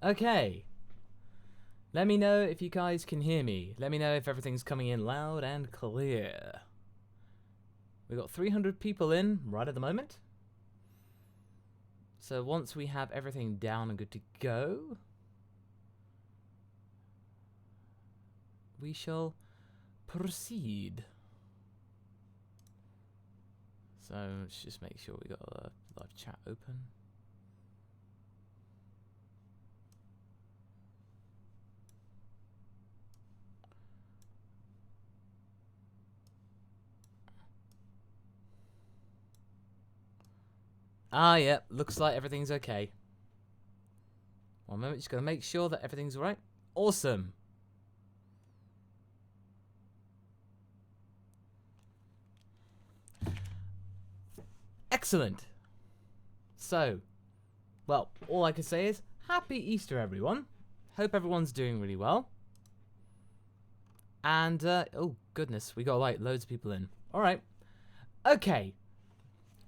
Okay. Let me know if you guys can hear me. Let me know if everything's coming in loud and clear. We've got 300 people in right at the moment. So once we have everything down and good to go, we shall proceed. So let's just make sure we got a live chat open. Ah, yeah, looks like everything's okay. One moment, just gonna make sure that everything's alright. Awesome. Excellent. So, well, all I can say is Happy Easter, everyone. Hope everyone's doing really well. And, oh goodness, we got like loads of people in. Alright. Okay.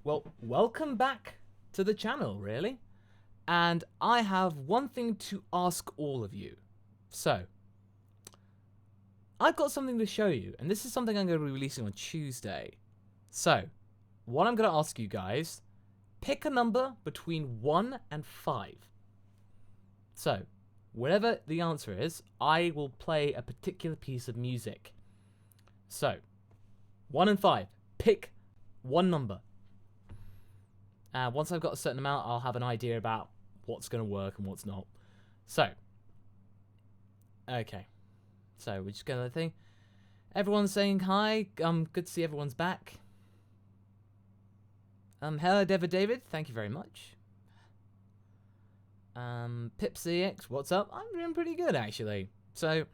Well, welcome back to the channel, really. And I have one thing to ask all of you. So, I've got something to show you, and this is something I'm going to be releasing on Tuesday. So, what I'm going to ask you guys, pick a number between 1 and 5. So, whatever the answer is, I will play a particular piece of music. So, 1 and 5, pick one number. Once I've got a certain amount, I'll have an idea about what's going to work and what's not. So, okay. So, we're just going to think. Everyone's saying hi. Good to see everyone's back. Hello, David. Thank you very much. PipCX, what's up? I'm doing pretty good, actually. So,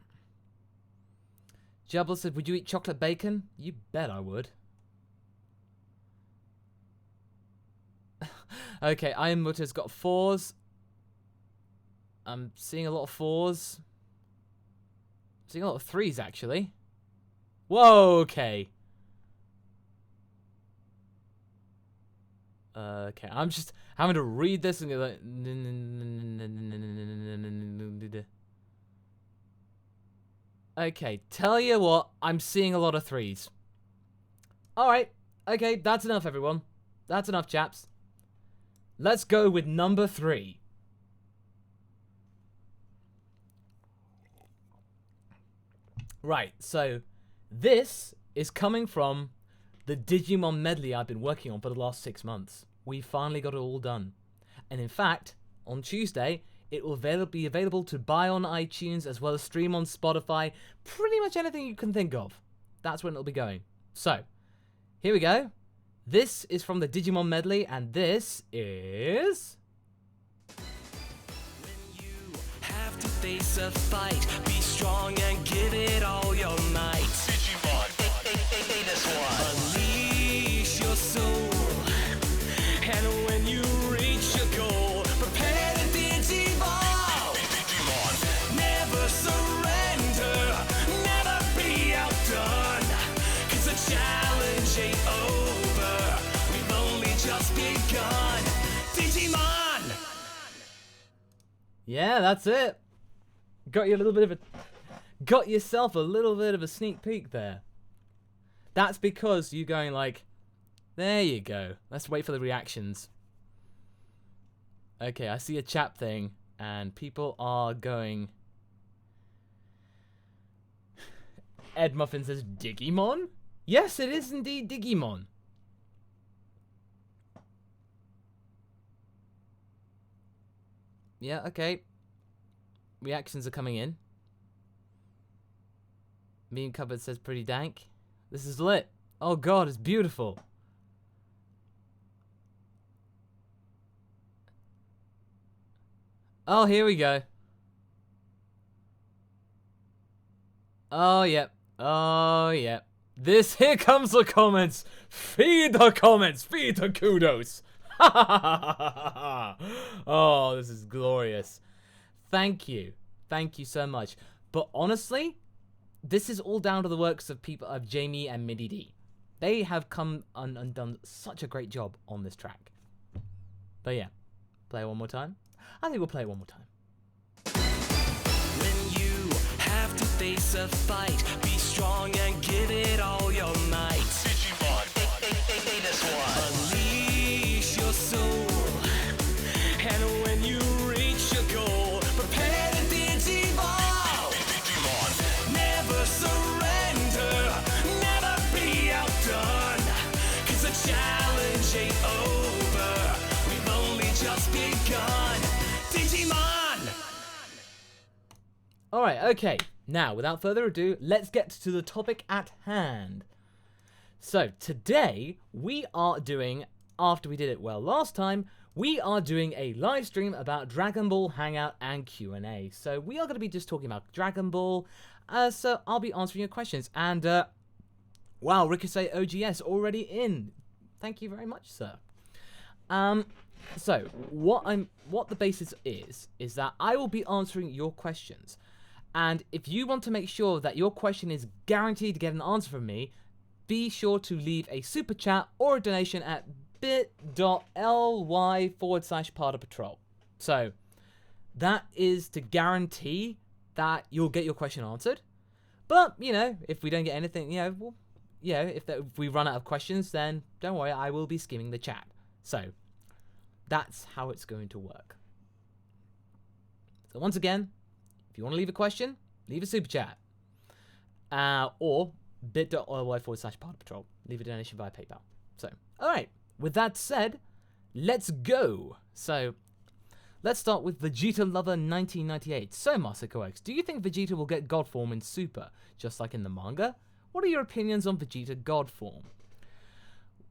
Jubble said, would you eat chocolate bacon? You bet I would. Okay, Iron Mutter's got 4s. I'm seeing a lot of 4s. Seeing a lot of 3s, actually. Whoa, okay. Okay, I'm just having to read this and go like... Okay, tell you what, I'm seeing a lot of 3s. Alright, okay, that's enough, everyone. That's enough, chaps. Let's go with number 3. Right, so this is coming from the Digimon medley I've been working on for the last 6 months. We finally got it all done. And in fact, on Tuesday, it will be available to buy on iTunes as well as stream on Spotify. Pretty much anything you can think of. That's when it'll be going. So, here we go. This is from the Digimon medley, and this is... When you have to face a fight, be strong and give it all your might. Digimon, this one. Unleash your soul, and when you reach your goal, prepare to Digimon. Never surrender, never be outdone, 'cause the challenge ain't over. We've only just begun. Digimon! Yeah, that's it. Got yourself a little bit of a sneak peek there. That's because you going like, there you go. Let's wait for the reactions. Okay, I see a chat thing, and people are going. Ed Muffin says, Digimon? Yes, it is indeed Digimon. Yeah, okay. Reactions are coming in. Meme Cupboard says pretty dank. This is lit. Oh god, it's beautiful. Oh, here we go. Oh, yep. Oh, yep. Here comes the comments. Feed the comments. Feed the kudos. Oh, this is glorious. Thank you. Thank you so much. But honestly, this is all down to the works of Jamie and Midi D. They have come and done such a great job on this track. But yeah, play it one more time. I think we'll play it one more time. face a fight. Be strong and give it all your might. Digimon, unleash your soul, and when you reach your goal, prepare to Digimon. Never surrender, never be outdone, 'cause the challenge ain't over, we've only just begun. Digimon! Alright, okay. Now, without further ado, let's get to the topic at hand. So, today, we are doing, after we did it well last time, we are doing a live stream about Dragon Ball, Hangout, and Q&A. So, we are going to be just talking about Dragon Ball, so I'll be answering your questions. And, wow, Ricochet OGS already in. Thank you very much, sir. So, what the basis is that I will be answering your questions. And if you want to make sure that your question is guaranteed to get an answer from me, be sure to leave a super chat or a donation at bit.ly/ParterPatrol. So, that is to guarantee that you'll get your question answered. But, you know, if we don't get anything, if we run out of questions, then don't worry, I will be skimming the chat. So, that's how it's going to work. So once again, if you want to leave a question, leave a super chat. Or bit.ly/ParterPatrol. Leave a donation via PayPal. So, alright, with that said, let's go. So, let's start with Vegeta Lover 1998. So, MasakoX, do you think Vegeta will get God form in Super, just like in the manga? What are your opinions on Vegeta God form?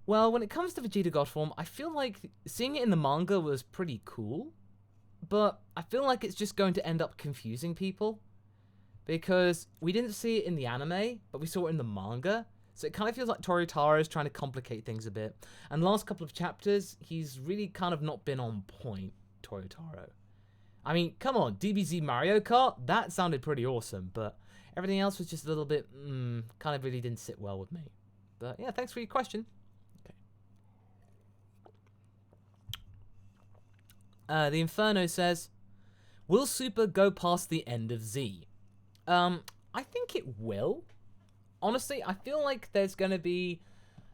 Well, when it comes to Vegeta God form, I feel like seeing it in the manga was pretty cool, but I feel like it's just going to end up confusing people, because we didn't see it in the anime, but we saw it in the manga, so it kind of feels like Toritaro is trying to complicate things a bit, and the last couple of chapters, he's really kind of not been on point, Toritaro. I mean, come on, DBZ Mario Kart, that sounded pretty awesome, but everything else was just a little bit, kind of really didn't sit well with me. But yeah, thanks for your question. The Inferno says, will Super go past the end of Z? I think it will. Honestly, I feel like there's going to be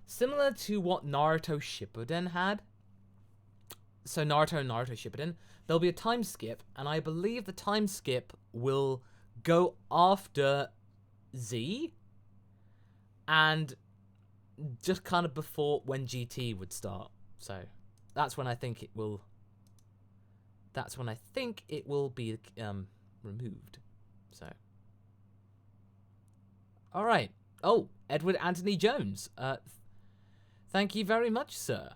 similar to what Naruto Shippuden had. So Naruto and Naruto Shippuden, there'll be a time skip, and I believe the time skip will go after Z and just kind of before when GT would start. So that's when I think it will... That's when I think it will be removed. So, all right. Oh, Edward Anthony Jones. Thank you very much, sir.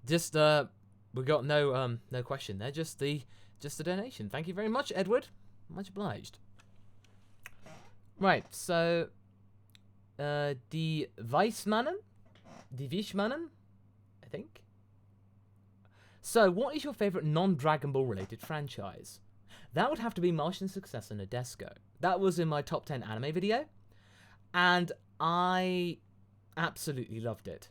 Just we got no question there. Just the donation. Thank you very much, Edward. Much obliged. Right. So, die Weissmannen, I think. So, what is your favourite non-Dragon Ball related franchise? That would have to be Martian Successor Nadesco. That was in my top 10 anime video, and I absolutely loved it.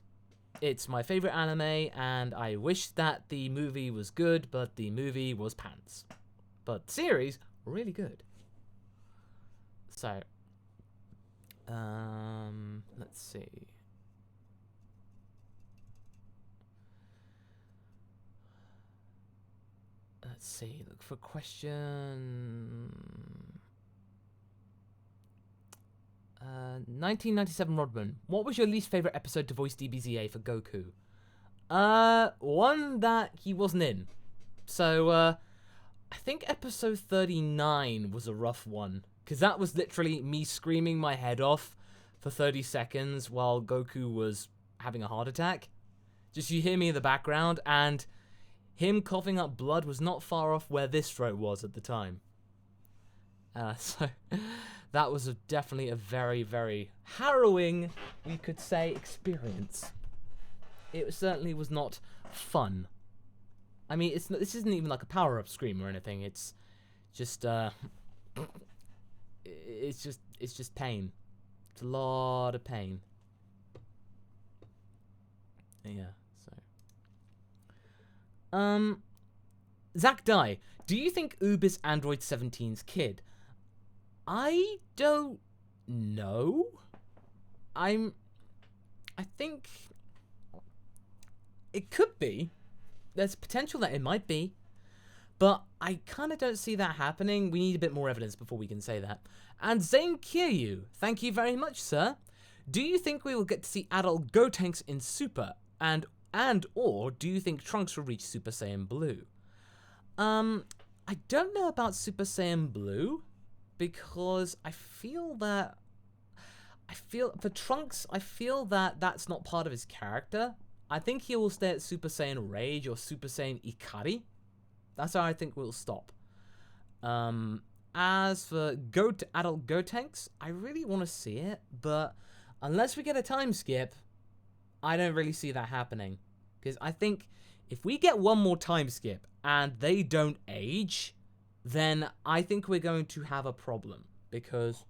It's my favourite anime, and I wish that the movie was good, but the movie was pants. But the series, really good. So, let's see. Let's see, look for question... 1997 Rodman. What was your least favourite episode to voice DBZA for Goku? One that he wasn't in. So, I think episode 39 was a rough one. Because that was literally me screaming my head off for 30 seconds while Goku was having a heart attack. Just you hear me in the background, and... him coughing up blood was not far off where this throat was at the time. So, that was definitely a very, very harrowing, we could say, experience. It certainly was not fun. I mean, this isn't even like a power-up scream or anything. It's just, it's just pain. It's a lot of pain. Yeah. Zach Dye, do you think Oob is Android 17's kid? I don't know. I think it could be. There's potential that it might be. But I kind of don't see that happening. We need a bit more evidence before we can say that. And Zane Kiryu, thank you very much, sir. Do you think we will get to see adult Gotenks in Super? And or do you think Trunks will reach Super Saiyan Blue? I don't know about Super Saiyan Blue, because I feel for Trunks, I feel that that's not part of his character. I think he will stay at Super Saiyan Rage or Super Saiyan Ikari. That's how I think we'll stop. As for adult Gotenks, I really want to see it, but unless we get a time skip, I don't really see that happening. Because I think if we get one more time skip and they don't age, then I think we're going to have a problem. Because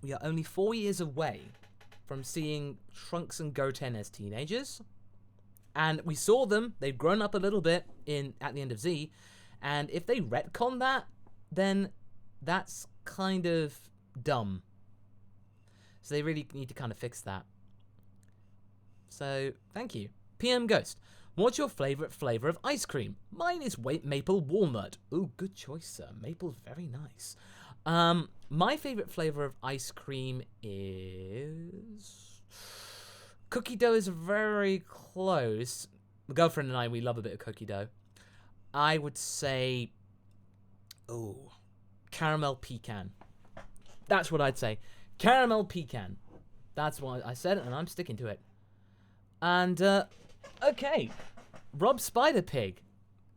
we are only 4 years away from seeing Trunks and Goten as teenagers. And we saw them, they've grown up a little bit at the end of Z. And if they retcon that, then that's kind of dumb. So they really need to kind of fix that. So, thank you. PM Ghost, what's your favourite flavour of ice cream? Mine is maple walnut. Ooh, good choice, sir. Maple's very nice. My favourite flavour of ice cream is... Cookie dough is very close. My girlfriend and I, we love a bit of cookie dough. I would say... Oh, caramel pecan. That's what I'd say. Caramel pecan. That's what I said, and I'm sticking to it. And, okay. Rob Spiderpig.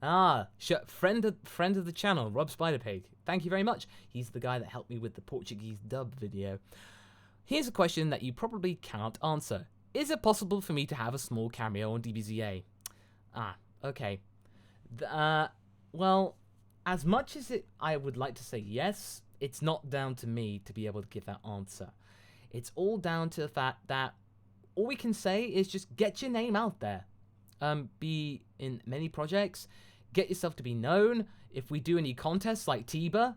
Friend of the channel, Rob Spiderpig. Thank you very much. He's the guy that helped me with the Portuguese dub video. Here's a question that you probably cannot answer. Is it possible for me to have a small cameo on DBZA? Okay. Well, as much as I would like to say yes, it's not down to me to be able to give that answer. It's all down to the fact that all we can say is just get your name out there. Be in many projects. Get yourself to be known. If we do any contests like Tiba,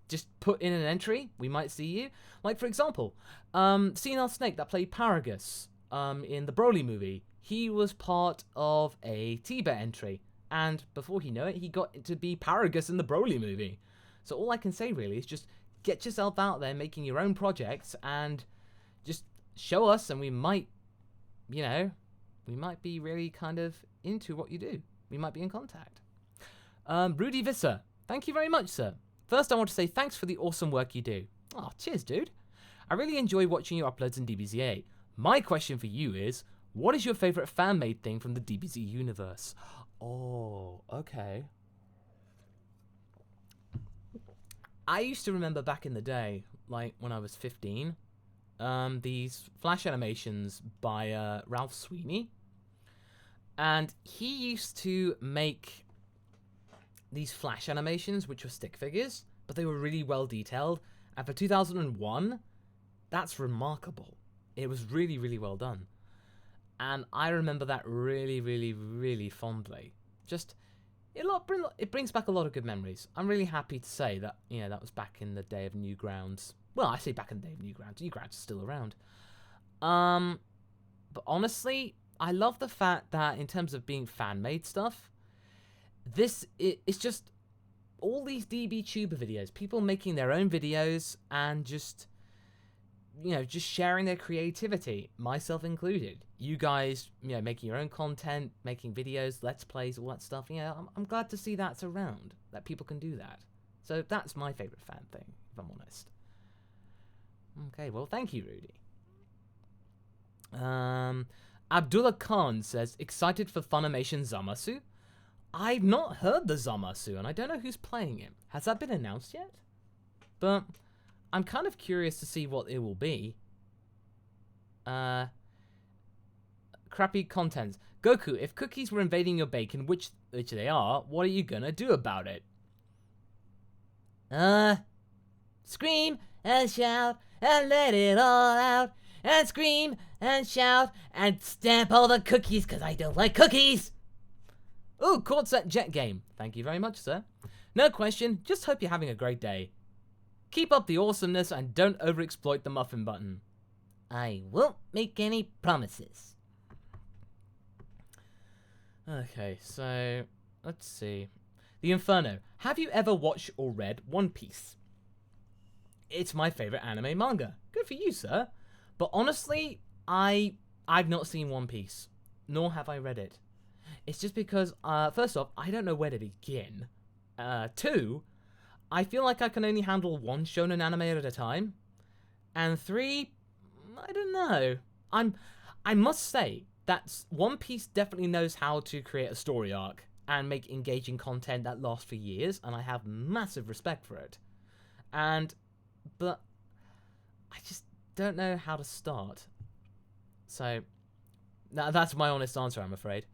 just put in an entry. We might see you. Like, for example, Senile Snake that played Paragus in the Broly movie. He was part of a Tiba entry. And before he knew it, he got to be Paragus in the Broly movie. So all I can say really is just get yourself out there making your own projects and just show us, and we might, you know, we might be really kind of into what you do. We might be in contact. Rudy Visser, thank you very much, sir. First, I want to say thanks for the awesome work you do. Oh, cheers, dude. I really enjoy watching your uploads in DBZA. My question for you is, what is your favorite fan-made thing from the DBZ universe? Oh, okay. I used to remember back in the day, like when I was 15, these Flash animations by Ralph Sweeney. And he used to make these Flash animations, which were stick figures, but they were really well detailed. And for 2001, that's remarkable. It was really, really well done. And I remember that really, really, really fondly. Just, it brings back a lot of good memories. I'm really happy to say that, you know, that was back in the day of Newgrounds. Well, I say back in the day of Newgrounds. Newgrounds is still around. But honestly, I love the fact that in terms of being fan-made stuff, it's just all these DB Tuber videos, people making their own videos and just, you know, just sharing their creativity, myself included. You guys, you know, making your own content, making videos, let's plays, all that stuff. You know, I'm glad to see that's around, that people can do that. So that's my favorite fan thing, if I'm honest. Okay, well, thank you, Rudy. Abdullah Khan says, excited for Funimation Zamasu? I've not heard the Zamasu, and I don't know who's playing him. Has that been announced yet? But I'm kind of curious to see what it will be. Crappy content. Goku, if cookies were invading your bacon, which they are, what are you gonna do about it? Scream and shout and let it all out. And scream and shout and stamp all the cookies because I don't like cookies. Ooh, Quartzet Jet Game. Thank you very much, sir. No question, just hope you're having a great day. Keep up the awesomeness and don't overexploit the muffin button. I won't make any promises. Okay, so let's see. The Inferno. Have you ever watched or read One Piece? It's my favorite anime manga. Good for you, sir. But honestly, I've not seen One Piece, nor have I read it. It's just because, first off, I don't know where to begin. Two, I feel like I can only handle one shonen anime at a time. And three, I don't know. I must say that One Piece definitely knows how to create a story arc and make engaging content that lasts for years, and I have massive respect for it. But I just don't know how to start. So that's my honest answer, I'm afraid.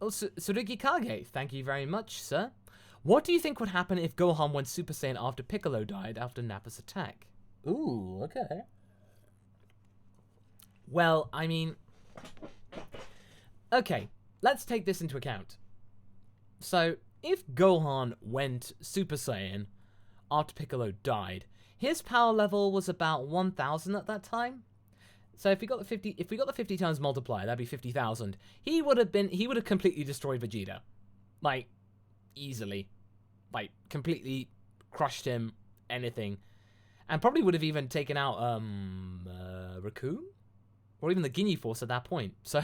Tsurugi Kage, thank you very much, sir. What do you think would happen if Gohan went Super Saiyan after Piccolo died after Nappa's attack? Ooh, okay. Well, I mean... Okay, let's take this into account. So, if Gohan went Super Saiyan after Piccolo died, his power level was about 1,000 at that time. So if we got the 50 times multiplier, that'd be 50,000. He would have completely destroyed Vegeta, like easily, like completely crushed him, anything, and probably would have even taken out Raccoon, or even the Ginyu Force at that point. So,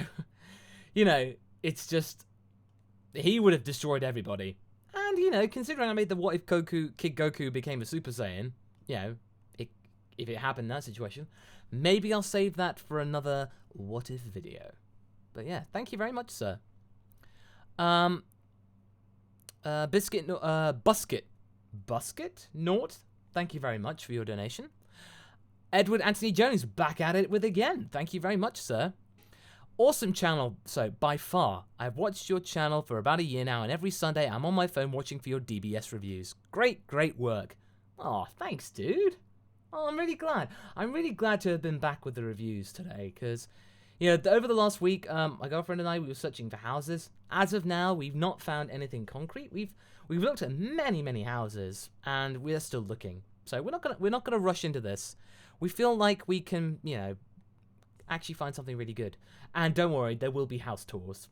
you know, it's just he would have destroyed everybody. And you know, considering I made the what if Kid Goku became a Super Saiyan, you know, if it happened in that situation. Maybe I'll save that for another what if video. But yeah, thank you very much, sir. Busket Nort, thank you very much for your donation. Edward Anthony Jones back at it with again. Thank you very much, sir. Awesome channel. So by far, I've watched your channel for about a year now, and every Sunday I'm on my phone watching for your DBS reviews. Great work. Oh, thanks, dude. Oh, I'm really glad. I'm really glad to have been back with the reviews today, because, you know, over the last week, my girlfriend and I, we were searching for houses. As of now, we've not found anything concrete. We've looked at many houses, and we're still looking. So we're not gonna rush into this. We feel like we can, you know, actually find something really good. And don't worry, there will be house tours.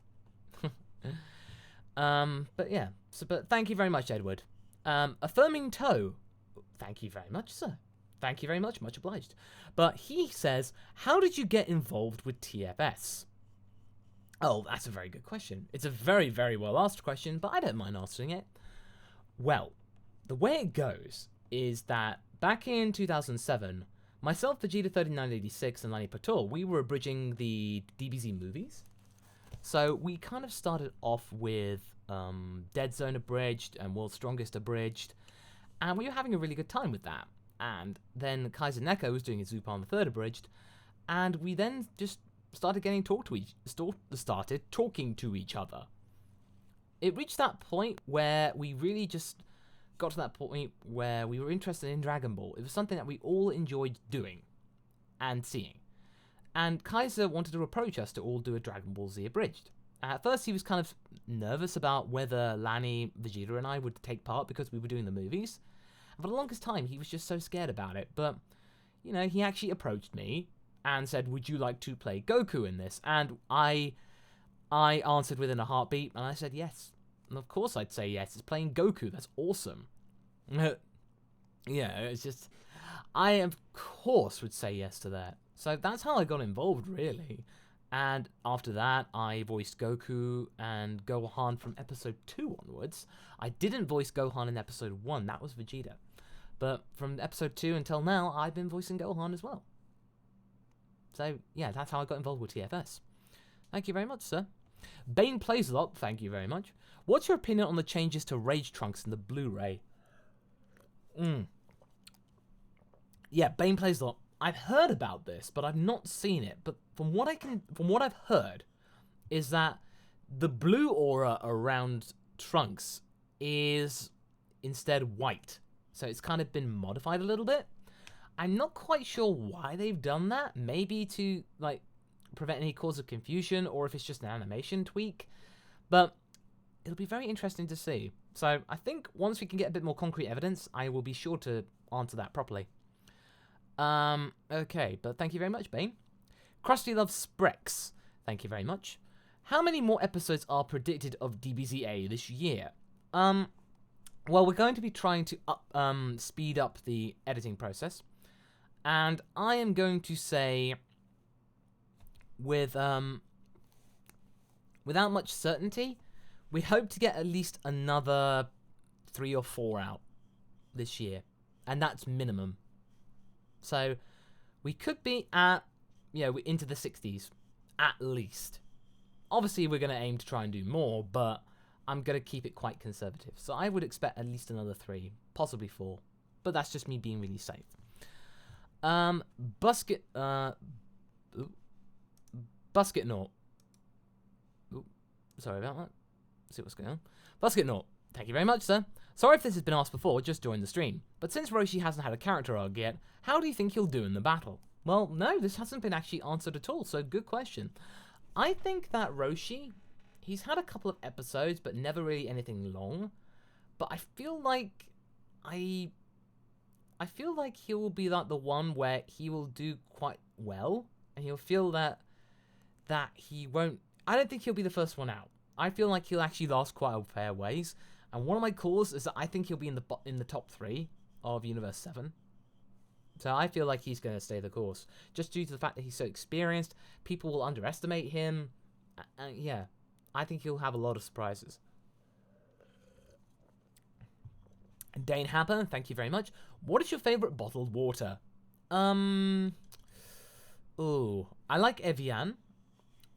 But yeah. But thank you very much, Edward. Affirming Toe. Thank you very much, sir. Thank you very much. Much obliged. But he says, how did you get involved with TFS? Oh, that's a very good question. It's a very well asked question, but I don't mind answering it. Well, the way it goes is that back in 2007, myself, Vegeta3986, and Lani Patul, we were abridging the DBZ movies. So we kind of started off with Dead Zone abridged and World's Strongest abridged, and we were having a really good time with that. And then Kaiser Neko was doing his Zupan the 3rd abridged, and we then just started talking to each other. It reached that point where we really just got to that point where we were interested in Dragon Ball. It was something that we all enjoyed doing and seeing. And Kaiser wanted to approach us to all do a Dragon Ball Z abridged. At first he was kind of nervous about whether Lani, Vegeta, and I would take part because we were doing the movies. And for the longest time he was just so scared about it. But, you know, he actually approached me and said, would you like to play Goku in this? And I answered within a heartbeat, and I said yes. And of course I'd say yes. It's playing Goku. That's awesome. Yeah, it's just... I, of course, would say yes to that. So that's how I got involved, really. And after that, I voiced Goku and Gohan from episode 2 onwards. I didn't voice Gohan in episode 1. That was Vegeta. But from episode 2 until now, I've been voicing Gohan as well. So, yeah, that's how I got involved with TFS. Thank you very much, sir. Bane Plays a Lot, thank you very much. What's your opinion on the changes to Rage Trunks in the Blu-ray? Yeah, Bane Plays a Lot. I've heard about this, but I've not seen it. But from what I've heard, is that the blue aura around Trunks is instead white. So it's kind of been modified a little bit. I'm not quite sure why they've done that. Maybe to, like, prevent any cause of confusion, or if it's just an animation tweak. But it'll be very interesting to see. So I think once we can get a bit more concrete evidence, I will be sure to answer that properly. Okay, but thank you very much, Bane. Krusty loves Sprex. Thank you very much. How many more episodes are predicted of DBZA this year? Well, we're going to be trying to speed up the editing process. And I am going to say, without much certainty, we hope to get at least another 3 or 4 out this year. And that's minimum. So we could be at, into the 60s, at least. Obviously, we're going to aim to try and do more, but I'm going to keep it quite conservative. So I would expect at least another 3, possibly 4. But that's just me being really safe. Busket Naught. Sorry about that. Let's see what's going on. Busket Naught. Thank you very much, sir. Sorry if this has been asked before, just joined the stream. But since Roshi hasn't had a character arc yet, how do you think he'll do in the battle? Well, no, this hasn't been actually answered at all, so good question. I think that Roshi, he's had a couple of episodes, but never really anything long. But I feel like he will be like the one where he will do quite well, and he'll feel that he won't. I don't think he'll be the first one out. I feel like he'll actually last quite a fair ways. And one of my calls is that I think he'll be in the top 3 of Universe 7. So I feel like he's going to stay the course, just due to the fact that he's so experienced. People will underestimate him. Yeah, I think he'll have a lot of surprises. Dane Happer, thank you very much. What is your favorite bottled water? I like Evian.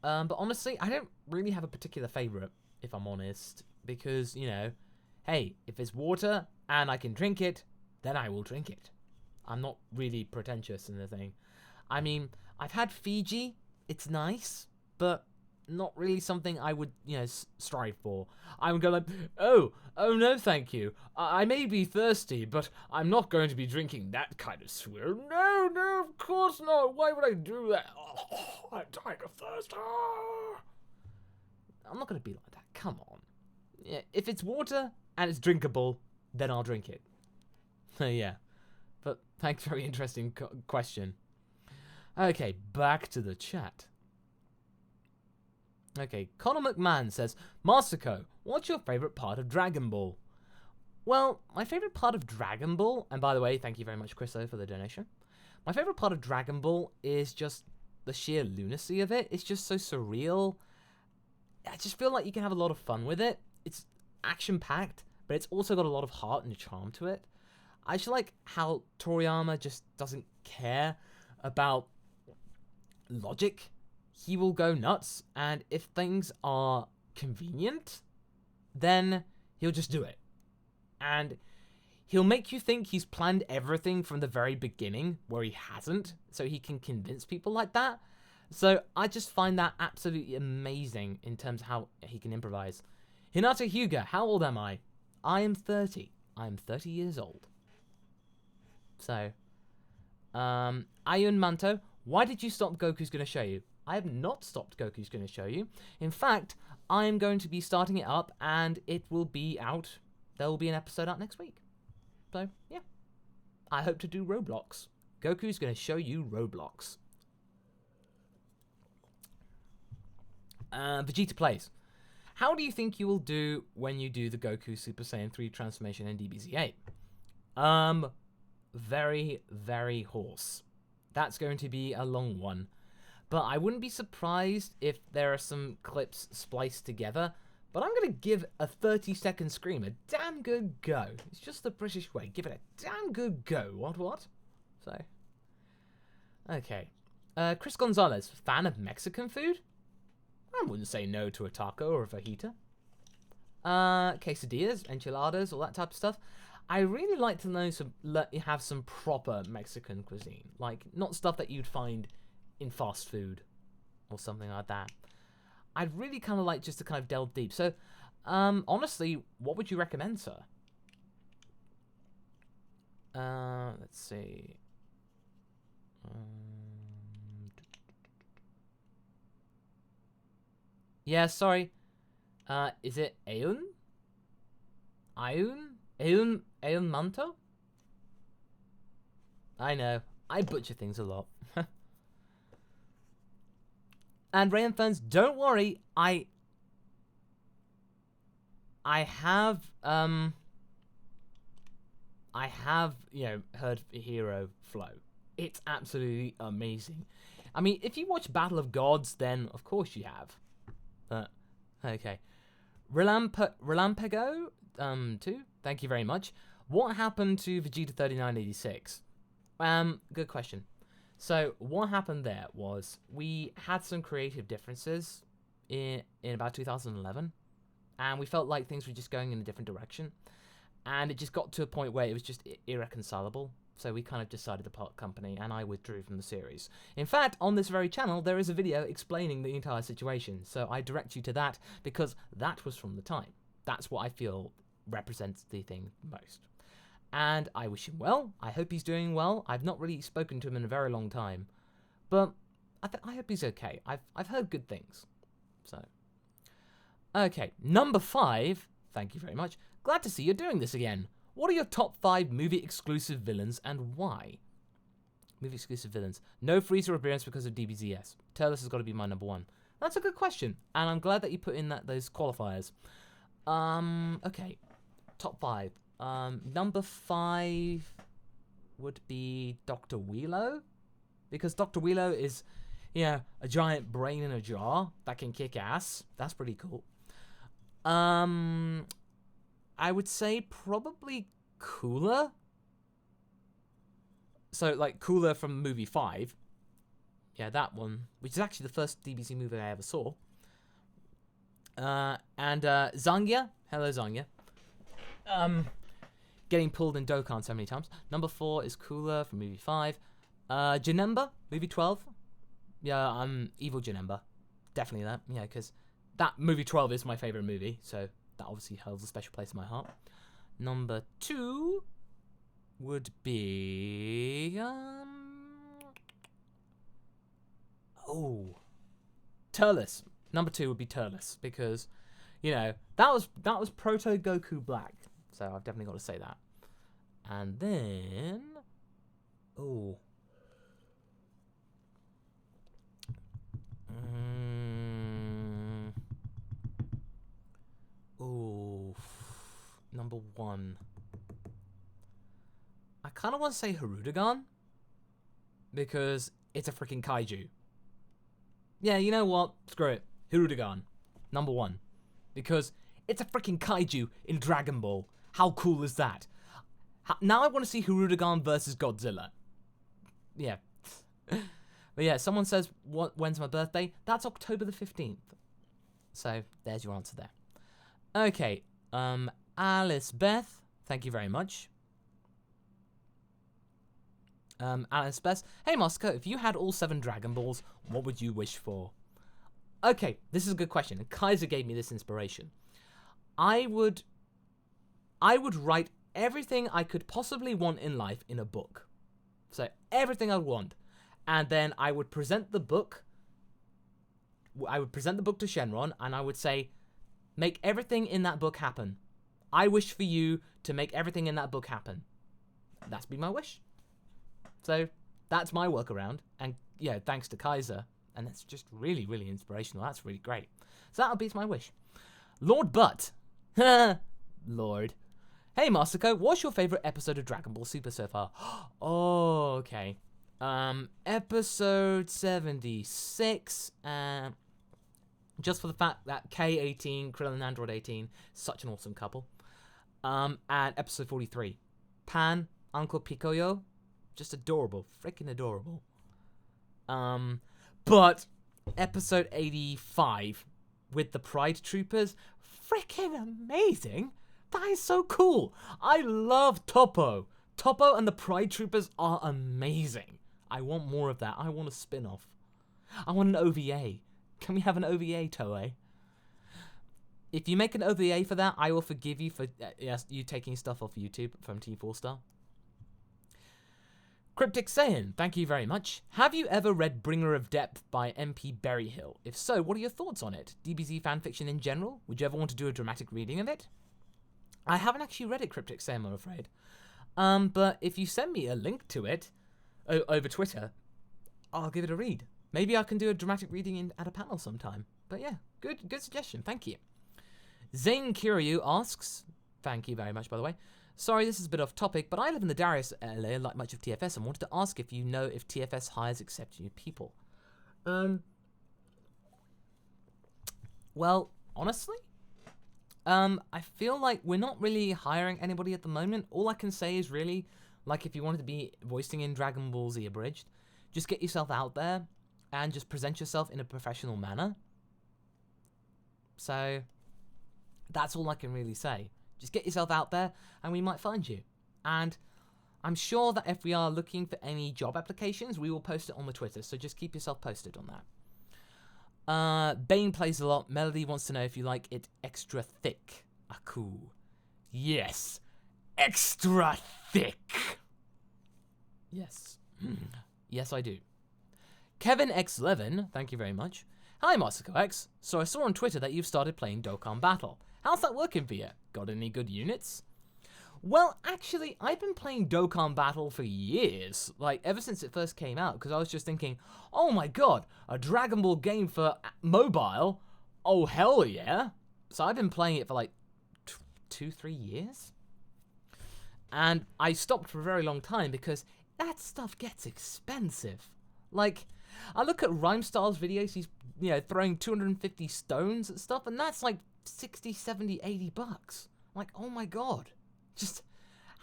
But honestly, I don't really have a particular favorite, if I'm honest. Because, hey, if it's water and I can drink it, then I will drink it. I'm not really pretentious in the thing. I mean, I've had Fiji. It's nice, but not really something I would, strive for. I would go like, oh no, thank you. I may be thirsty, but I'm not going to be drinking that kind of swill. No, of course not. Why would I do that? Oh, I'm dying of thirst. Ah. I'm not going to be like that. Come on. Yeah, if it's water and it's drinkable, then I'll drink it. Yeah. But thanks, very interesting question. Okay, back to the chat. Okay, Conor McMahon says, Masako, what's your favourite part of Dragon Ball? Well, my favourite part of Dragon Ball, and by the way, thank you very much, Chriso, for the donation. My favourite part of Dragon Ball is just the sheer lunacy of it. It's just so surreal. I just feel like you can have a lot of fun with it. It's action-packed, but it's also got a lot of heart and charm to it. I just like how Toriyama just doesn't care about logic. He will go nuts, and if things are convenient, then he'll just do it. And he'll make you think he's planned everything from the very beginning, where he hasn't, so he can convince people like that. So I just find that absolutely amazing in terms of how he can improvise. Hinata Hyuga, how old am I? I am 30. I am 30 years old. So, Ayun Manto, why did you stop Goku's Gonna Show You? I have not stopped Goku's Gonna Show You. In fact, I am going to be starting it up, and it will be out. There will be an episode out next week. So, yeah. I hope to do Roblox. Goku's Gonna Show You Roblox. Vegeta Plays. How do you think you will do when you do the Goku Super Saiyan 3 transformation in DBZ8? Very, very hoarse. That's going to be a long one. But I wouldn't be surprised if there are some clips spliced together. But I'm going to give a 30-second scream a damn good go. It's just the British way. Give it a damn good go. What? So, okay. Chris Gonzalez, fan of Mexican food? I wouldn't say no to a taco or a fajita. Quesadillas, enchiladas, all that type of stuff. I really like to know have some proper Mexican cuisine, like not stuff that you'd find in fast food or something like that. I'd really kind of like just to kind of delve deep. So, honestly, what would you recommend, sir? Let's see. Yeah, sorry. Is it Aeon? Aeon Manto? I know. I butcher things a lot. And Ray and Ferns, don't worry. I have heard Hero Flow. It's absolutely amazing. I mean, if you watch Battle of Gods, then of course you have. Okay. Relampego 2. Thank you very much. What happened to Vegeta 3986? Good question. So what happened there was we had some creative differences in about 2011, and we felt like things were just going in a different direction, and it just got to a point where it was just irreconcilable. So we kind of decided to part company, and I withdrew from the series. In fact, on this very channel, there is a video explaining the entire situation, so I direct you to that because that was from the time. That's what I feel represents the thing most. And I wish him well. I hope he's doing well. I've not really spoken to him in a very long time, but I hope he's okay. I've heard good things. So, okay, number 5. Thank you very much. Glad to see you're doing this again. What are your top 5 movie-exclusive villains and why? Movie-exclusive villains. No Freezer appearance because of DBZS. Turles has got to be my number 1. That's a good question, and I'm glad that you put in those qualifiers. Okay. Top 5. Number 5 would be Dr. Wheelo, because Dr. Wheelo is, a giant brain in a jar that can kick ass. That's pretty cool. I would say probably Cooler. So, like, Cooler from movie 5. Yeah, that one. Which is actually the first DBZ movie I ever saw. And Zangia. Hello, Zangia. Getting pulled in Dokkan so many times. Number 4 is Cooler from movie 5. Janemba, movie 12. Yeah, I'm evil Janemba. Definitely that. Yeah, because that movie 12 is my favorite movie, so that obviously holds a special place in my heart. Number 2 would be Turles. Number 2 would be Turles because that was Proto Goku Black. So I've definitely got to say that. And then number 1. I kind of want to say Hirudegan because it's a freaking kaiju. Yeah, you know what? Screw it. Hirudegan, number 1, because it's a freaking kaiju in Dragon Ball. How cool is that? Now I want to see Hirudegan versus Godzilla. Yeah. But yeah, someone says, when's my birthday? That's October the 15th. So, there's your answer there. Okay, Alice Beth, thank you very much. Alice Beth, hey Masako, if you had all 7 Dragon Balls, what would you wish for? Okay, this is a good question, and Kaiser gave me this inspiration. I would write everything I could possibly want in life in a book. So, everything I want. And then I would present the book. I would present the book to Shenron, and I would say, make everything in that book happen. I wish for you to make everything in that book happen. That's be my wish. So, that's my workaround. And, yeah, thanks to Kaiser. And that's just really, really inspirational. That's really great. So, that'll be my wish. Lord Butt. Lord. Hey, Masako, what's your favorite episode of Dragon Ball Super so far? Oh, okay. Episode 76, just for the fact that K18, Krillin and Android 18, such an awesome couple. And episode 43, Pan, Uncle Picoyo, just adorable, freaking adorable. But episode 85 with the Pride Troopers, freaking amazing. That is so cool. I love Toppo. Toppo and the Pride Troopers are amazing. I want more of that. I want a spin-off. I want an OVA. Can we have an OVA, Toei? If you make an OVA for that, I will forgive you for you taking stuff off YouTube from T4 Star. Cryptic Saiyan, thank you very much. Have you ever read Bringer of Depth by MP Berryhill? If so, what are your thoughts on it? DBZ fanfiction in general? Would you ever want to do a dramatic reading of it? I haven't actually read it, Cryptic Sam, I'm afraid. But if you send me a link to it over Twitter, I'll give it a read. Maybe I can do a dramatic reading at a panel sometime. But yeah, good suggestion. Thank you. Zane Kiryu asks, thank you very much, by the way. Sorry, this is a bit off topic, but I live in the Darius area, like much of TFS, and wanted to ask if you know if TFS hires exceptional people. Well, honestly, I feel like we're not really hiring anybody at the moment. All I can say is really, like, if you wanted to be voicing in Dragon Ball Z Abridged, just get yourself out there and just present yourself in a professional manner. So that's all I can really say. Just get yourself out there and we might find you. And I'm sure that if we are looking for any job applications, we will post it on the Twitter. So just keep yourself posted on that. Bane plays a lot. Melody wants to know if you like it extra thick. Aku. Yes. Extra thick. Yes. Yes, I do. Kevin X11, thank you very much. Hi, MasakoX. So I saw on Twitter that you've started playing Dokkan Battle. How's that working for you? Got any good units? Well, actually, I've been playing Dokkan Battle for years, like ever since it first came out, because I was just thinking, oh my god, a Dragon Ball game for mobile? Oh, hell yeah. So I've been playing it for like 2-3 years. And I stopped for a very long time because that stuff gets expensive. Like, I look at Rhymestyle's videos, he's, throwing 250 stones at stuff, and that's like 60, 70, 80 bucks. Like, oh my god. Just,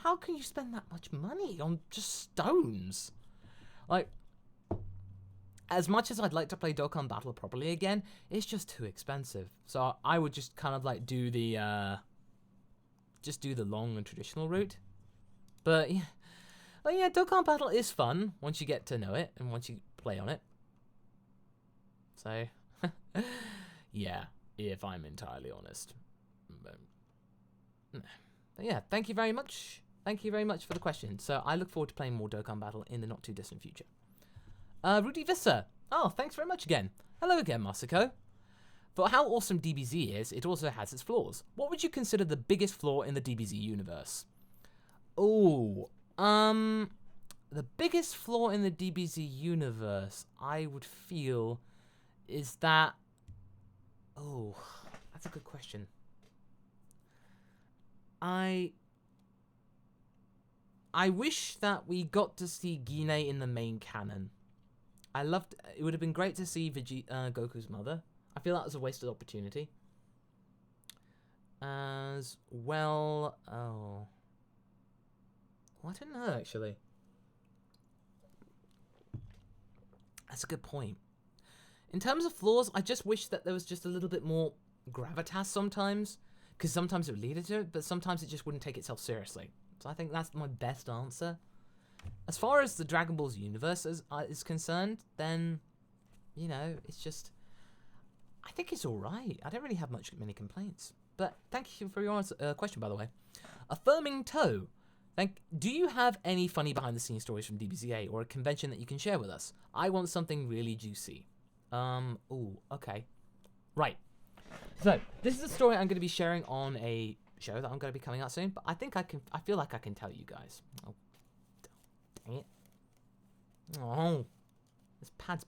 how can you spend that much money on just stones? Like, as much as I'd like to play Dokkan Battle properly again, it's just too expensive. So I would just kind of like do the long and traditional route. But yeah, Dokkan Battle is fun once you get to know it and once you play on it. So, yeah, if I'm entirely honest. But yeah, thank you very much. Thank you very much for the question. So I look forward to playing more Dokkan Battle in the not too distant future. Rudy Visser. Oh, thanks very much again. Hello again, Masako. For how awesome DBZ is, it also has its flaws. What would you consider the biggest flaw in the DBZ universe? Oh, the biggest flaw in the DBZ universe, I would feel, is that... Oh, that's a good question. I wish that we got to see Gine in the main canon. It would have been great to see Goku's mother. I feel that was a wasted opportunity. As well, oh, I don't know actually. That's a good point. In terms of flaws, I just wish that there was just a little bit more gravitas sometimes, because sometimes it would lead to it, but sometimes it just wouldn't take itself seriously. So I think that's my best answer. As far as the Dragon Ball's universe is concerned, then, it's just... I think it's alright. I don't really have many complaints. But thank you for your question, by the way. Affirming Toe. Do you have any funny behind-the-scenes stories from DBZA or a convention that you can share with us? I want something really juicy. Ooh, okay. Right. So, this is a story I'm going to be sharing on a show that I'm going to be coming out soon, but I feel like I can tell you guys. Oh, dang it. Oh, this pad's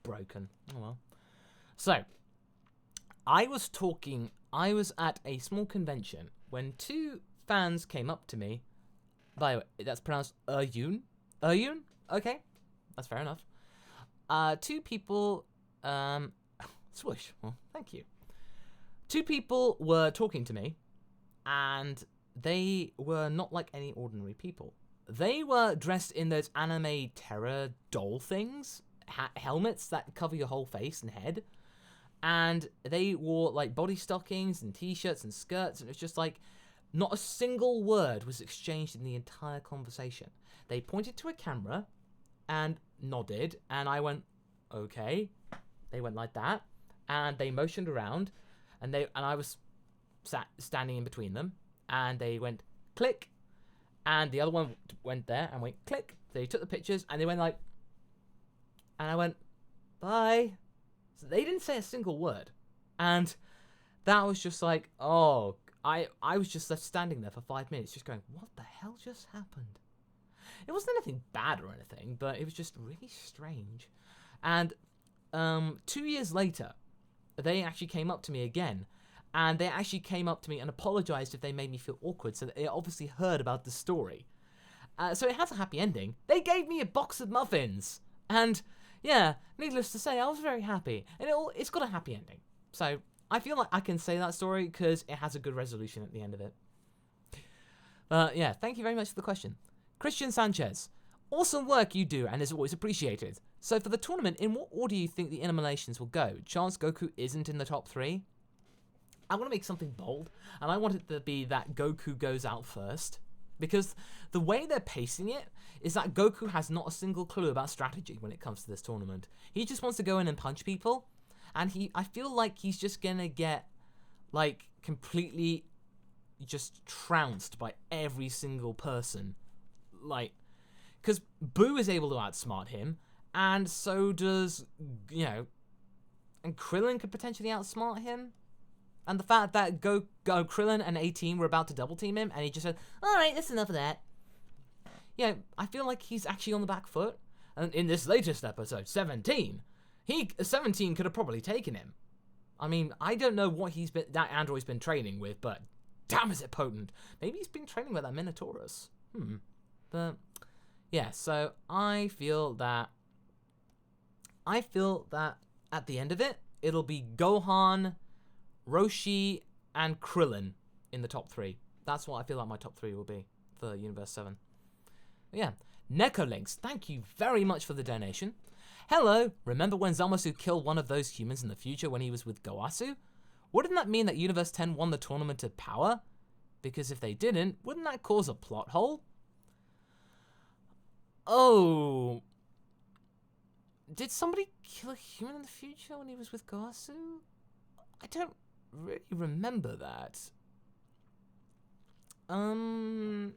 broken. Oh well. So, I was at a small convention when two fans came up to me. By the way, that's pronounced Yun? Okay, that's fair enough. Two people, swoosh, well, thank you. Two people were talking to me, and they were not like any ordinary people. They were dressed in those anime terror doll things, helmets that cover your whole face and head, and they wore like body stockings and t-shirts and skirts, and it's just like, not a single word was exchanged in the entire conversation. They pointed to a camera and nodded, and I went, okay. They went like that, and they motioned around, and I was standing in between them, and they went click, and the other one went there and went click. They took the pictures, and they went like, and I went, bye. So they didn't say a single word, and that was just like, oh, I was just left standing there for 5 minutes just going, what the hell just happened? It wasn't anything bad or anything, but it was just really strange. And 2 years later, they actually came up to me again. And they actually came up to me and apologized if they made me feel awkward. So they obviously heard about the story. So it has a happy ending. They gave me a box of muffins. And yeah, needless to say, I was very happy. And it's got a happy ending. So I feel like I can say that story because it has a good resolution at the end of it. But yeah, thank you very much for the question. Christian Sanchez. Awesome work you do and is always appreciated. So for the tournament, in what order do you think the eliminations will go? Chance Goku isn't in the top 3? I want to make something bold, and I want it to be that Goku goes out first. Because the way they're pacing it is that Goku has not a single clue about strategy when it comes to this tournament. He just wants to go in and punch people, and I feel like he's just going to get, like, completely just trounced by every single person. Like, because Boo is able to outsmart him, and so does, and Krillin could potentially outsmart him. And the fact that Krillin and 18 were about to double team him, and he just said, alright, that's enough of that. I feel like he's actually on the back foot. And in this latest episode, 17 could have probably taken him. I mean, I don't know what that android's been training with, but damn is it potent. Maybe he's been training with that Minotaurus. But yeah, so I feel that at the end of it, it'll be Gohan, Roshi, and Krillin in the top 3. That's what I feel like my top 3 will be for Universe 7. But yeah, Nekolinks, thank you very much for the donation. Hello, remember when Zamasu killed one of those humans in the future when he was with Goasu? Wouldn't that mean that Universe 10 won the tournament of power? Because if they didn't, wouldn't that cause a plot hole? Oh, did somebody kill a human in the future when he was with Goasu? I don't really remember that. Oh,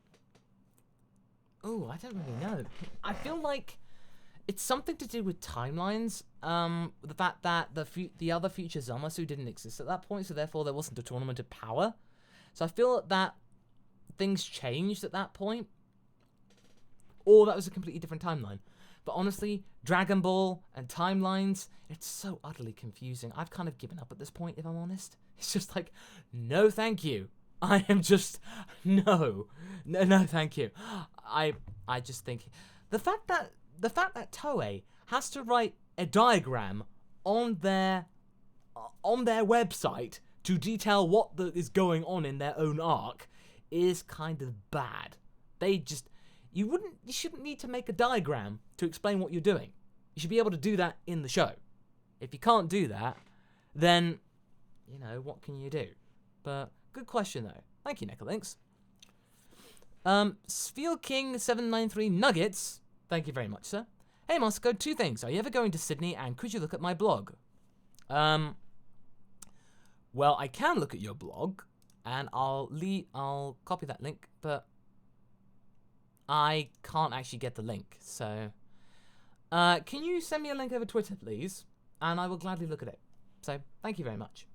I don't really know. I feel like it's something to do with timelines. The fact that the other future Zamasu didn't exist at that point, so therefore there wasn't a tournament of power. So I feel that things changed at that point. Or that was a completely different timeline. But honestly, Dragon Ball and timelines, it's so utterly confusing. I've kind of given up at this point, if I'm honest. It's just like, no thank you. I am just, no, thank you. I just think, the fact that Toei has to write a diagram on their website to detail what is going on in their own arc is kind of bad. You shouldn't need to make a diagram to explain what you're doing. You should be able to do that in the show. If you can't do that, then, what can you do? But, good question though. Thank you, Nekolinks. Sphere King 793 Nuggets. Thank you very much, sir. Hey, Masako, 2 things. Are you ever going to Sydney, and could you look at my blog? Well, I can look at your blog, and I'll copy that link, but I can't actually get the link, so can you send me a link over Twitter, please? And I will gladly look at it. So, thank you very much.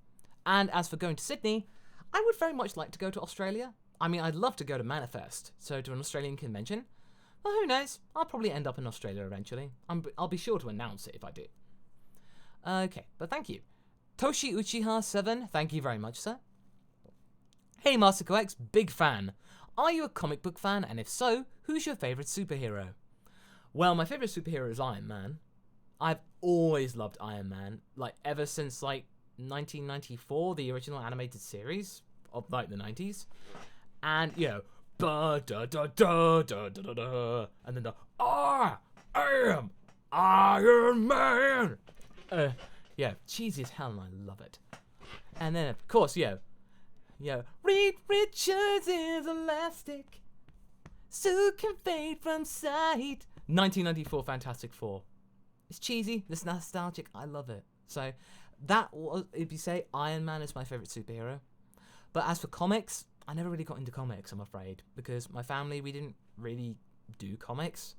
And as for going to Sydney, I would very much like to go to Australia. I mean, I'd love to go to Manifest, so to an Australian convention. Well, who knows? I'll probably end up in Australia eventually. I'll be sure to announce it if I do. Okay, but thank you. Toshi Uchiha 7, thank you very much, sir. Hey, MasakoX, big fan. Are you a comic book fan? And if so, who's your favourite superhero? Well, my favourite superhero is Iron Man. I've always loved Iron Man, ever since 1994, the original animated series of the 90s. And ba da da da da da da da, and then I am Iron Man. Cheesy as hell, and I love it. And then of course, Reed Richards is elastic, so can fade from sight. 1994 Fantastic Four. It's cheesy, it's nostalgic, I love it. So that was, if you say Iron Man is my favourite superhero. But as for comics, I never really got into comics, I'm afraid, because my family, we didn't really do comics,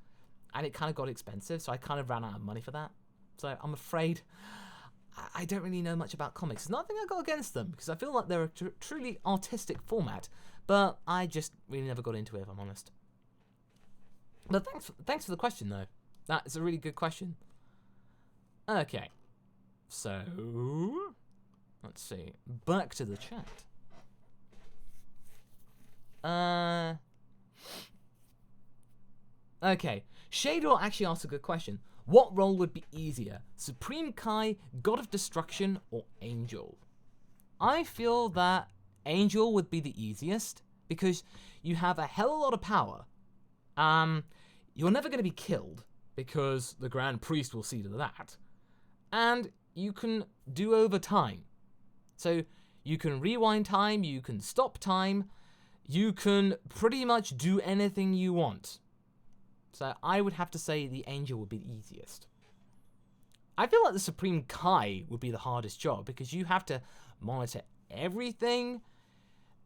and it kind of got expensive, so I kind of ran out of money for that. So I'm afraid I don't really know much about comics. There's nothing I got against them, because I feel like they're a truly artistic format, but I just really never got into it, if I'm honest. But thanks for the question, though. That's a really good question. Okay. So, let's see. Back to the chat. Okay. Shador actually asked a good question. What role would be easier? Supreme Kai, God of Destruction, or Angel? I feel that Angel would be the easiest, because you have a hell of a lot of power. You're never going to be killed, because the Grand Priest will see to that. And you can do over time. So you can rewind time, you can stop time, you can pretty much do anything you want. So I would have to say the Angel would be the easiest. I feel like the Supreme Kai would be the hardest job, because you have to monitor everything.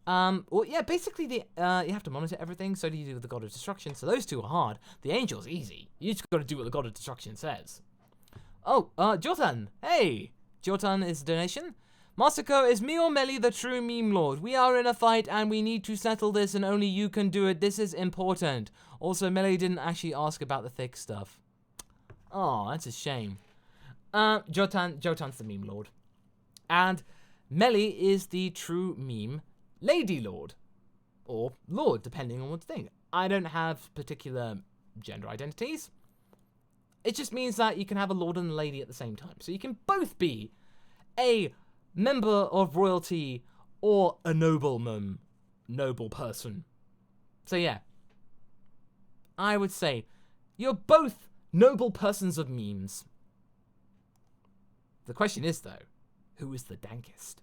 Well, yeah, basically you have to monitor everything, so do you do with the God of Destruction, so those two are hard. The Angel's easy. You just gotta do what the God of Destruction says. Oh, Jotan! Hey! Jotan is a donation. Masako, is me or Melly the true meme lord? We are in a fight and we need to settle this and only you can do it. This is important. Also, Melly didn't actually ask about the thick stuff. Oh, that's a shame. Jotan's the meme lord. And Melly is the true meme lady lord. Or lord, depending on what you think. I don't have particular gender identities. It just means that you can have a lord and a lady at the same time. So you can both be a member of royalty or a nobleman, noble person. So yeah, I would say you're both noble persons of memes. The question is, though, who is the dankest?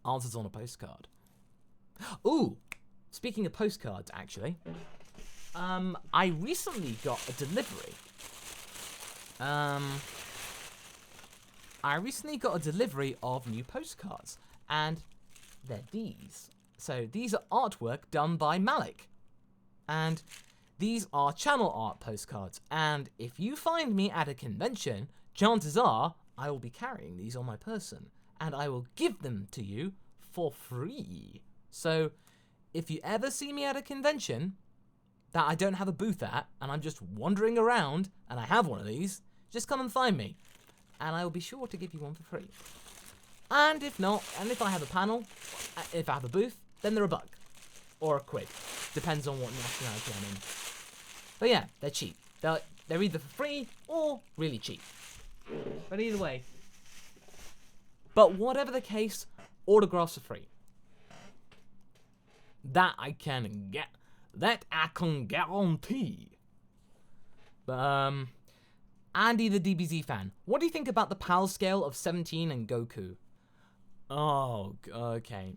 Answers on a postcard. Ooh, speaking of postcards, actually, I recently got a delivery. I recently got a delivery of new postcards, and they're these. So these are artwork done by Malik, and these are channel art postcards, and if you find me at a convention, chances are I will be carrying these on my person, and I will give them to you for free. So if you ever see me at a convention that I don't have a booth at, and I'm just wandering around, and I have one of these, just come and find me, and I will be sure to give you one for free. And if not, and if I have a panel, if I have a booth, then they're $1 or a quid. Depends on what nationality I'm in. But yeah, they're cheap. They're either for free or really cheap. But either way. But whatever the case, autographs are free. That I can guarantee. But Andy the DBZ fan, what do you think about the PAL scale of 17 and Goku? Oh, okay.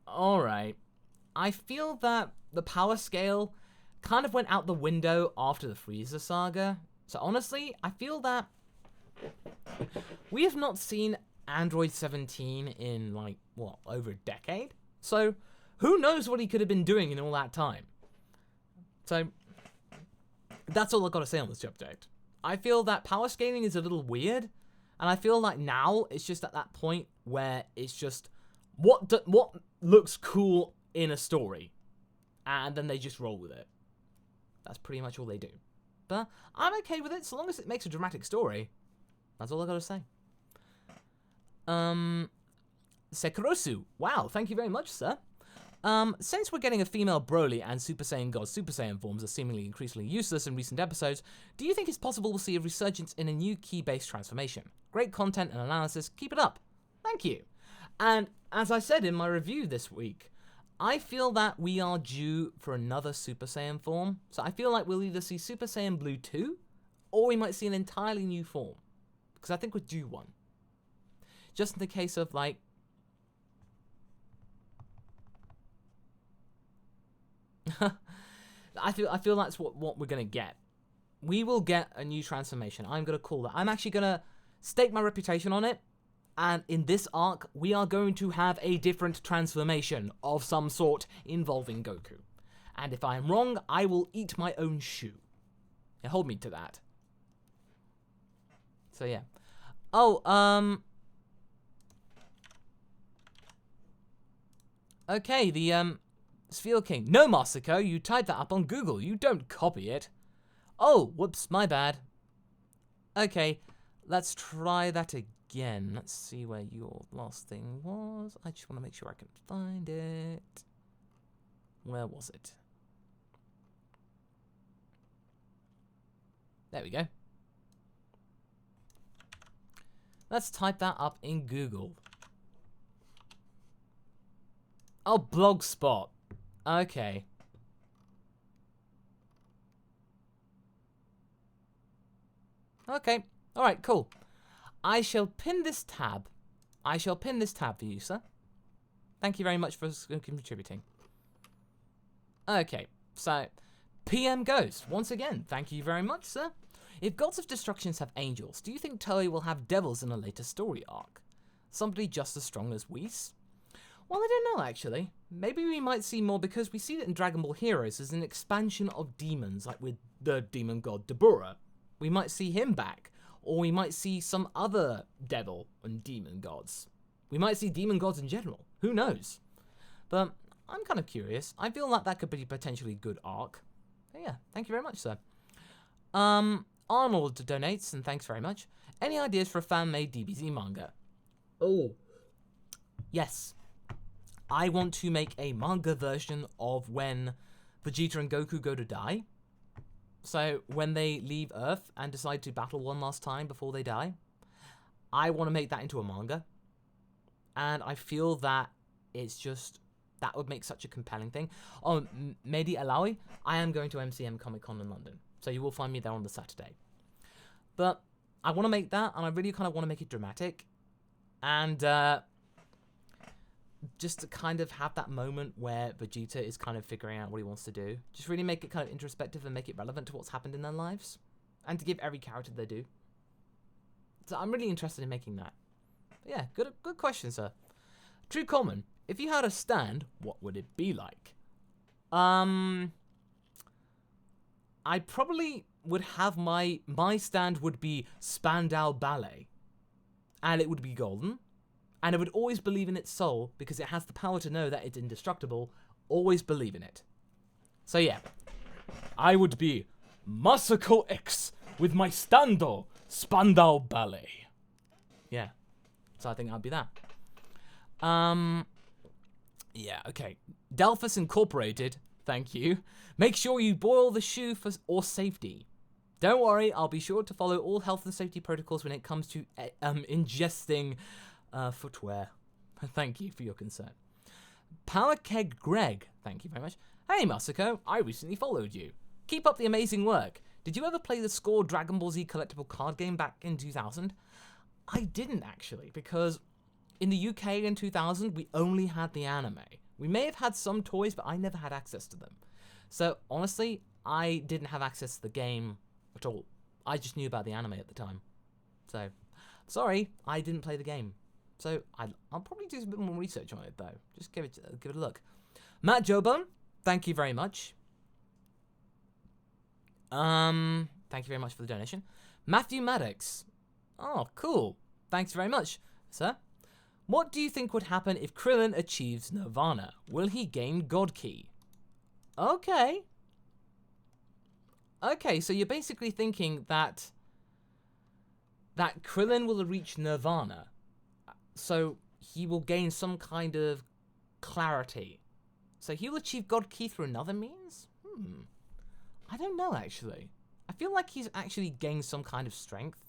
Alright. I feel that the power scale kind of went out the window after the Frieza saga. So honestly, I feel that we have not seen Android 17 in, like, what, over a decade? So who knows what he could have been doing in all that time? So that's all I've got to say on this subject. I feel that power scaling is a little weird, and I feel like now it's just at that point where it's just what looks cool in a story, and then they just roll with it. That's pretty much all they do. But I'm okay with it so long as it makes a dramatic story. That's all I gotta say. Sekorosu, wow, thank you very much, sir. Since we're getting a female Broly and Super Saiyan God Super Saiyan forms are seemingly increasingly useless in recent episodes, do you think it's possible we'll see a resurgence in a new key-based transformation? Great content and analysis, keep it up. Thank you. And as I said in my review this week, I feel that we are due for another Super Saiyan form. So I feel like we'll either see Super Saiyan Blue 2, or we might see an entirely new form. Because I think we're due one. Just in the case of, like, I feel that's what we're gonna get. We will get a new transformation. I'm gonna call that. I'm actually gonna stake my reputation on it. And in this arc, we are going to have a different transformation of some sort involving Goku. And if I am wrong, I will eat my own shoe. Hold me to that. So yeah. Oh, okay, the, Sphere King. No, Masako, you typed that up on Google. You don't copy it. Oh, whoops, my bad. Okay, let's try that again. Let's see where your last thing was. I just want to make sure I can find it. Where was it? There we go. Let's type that up in Google. Oh, Blogspot. Okay. Okay. Alright, cool. I shall pin this tab. I shall pin this tab for you, sir. Thank you very much for contributing. Okay, so PM Ghost, once again, thank you very much, sir. If gods of destructions have angels, do you think Toei will have devils in a later story arc? Somebody just as strong as Whis? Well, I don't know, actually. Maybe we might see more because we see it in Dragon Ball Heroes as an expansion of demons, like with the demon god Dabura. We might see him back, or we might see some other devil and demon gods. We might see demon gods in general. Who knows? But I'm kind of curious. I feel like that could be a potentially good arc. But yeah, thank you very much, sir. Arnold donates, and thanks very much. Any ideas for a fan-made DBZ manga? Oh, yes. I want to make a manga version of when Vegeta and Goku go to die. So when they leave Earth and decide to battle one last time before they die, I want to make that into a manga. And I feel that it's just, that would make such a compelling thing. Oh, Mehdi Alawi, I am going to MCM Comic Con in London. So you will find me there on the Saturday. But I want to make that, and I really kind of want to make it dramatic. And just to kind of have that moment where Vegeta is kind of figuring out what he wants to do. Just really make it kind of introspective and make it relevant to what's happened in their lives. And to give every character their due. So I'm really interested in making that. But yeah, good question, sir. True Coleman, if you had a stand, what would it be like? I probably would have my stand would be Spandau Ballet. And it would be golden. And it would always believe in its soul because it has the power to know that it's indestructible. Always believe in it. So yeah, I would be MasakoX with my stando Spandau Ballet. Yeah, so I think I'd be that. Yeah, okay. Delphus Incorporated, thank you. Make sure you boil the shoe for or safety. Don't worry, I'll be sure to follow all health and safety protocols when it comes to ingesting footwear. Thank you for your concern. Power Keg Greg, thank you very much. Hey Masako, I recently followed you. Keep up the amazing work. Did you ever play the Score Dragon Ball Z collectible card game back in 2000? I didn't actually, because in the UK in 2000, we only had the anime. We may have had some toys, but I never had access to them. So honestly, I didn't have access to the game at all. I just knew about the anime at the time. So, sorry, I didn't play the game. So I'll probably do a bit more research on it though. Just give it a look. Matt Jobon, thank you very much. Thank you very much for the donation. Matthew Maddox. Oh, cool. Thanks very much, sir. What do you think would happen if Krillin achieves Nirvana? Will he gain God Key? Okay. Okay, so you're basically thinking that Krillin will reach Nirvana. So he will gain some kind of clarity. So he will achieve God Key through another means? I don't know, actually. I feel like he's actually gained some kind of strength.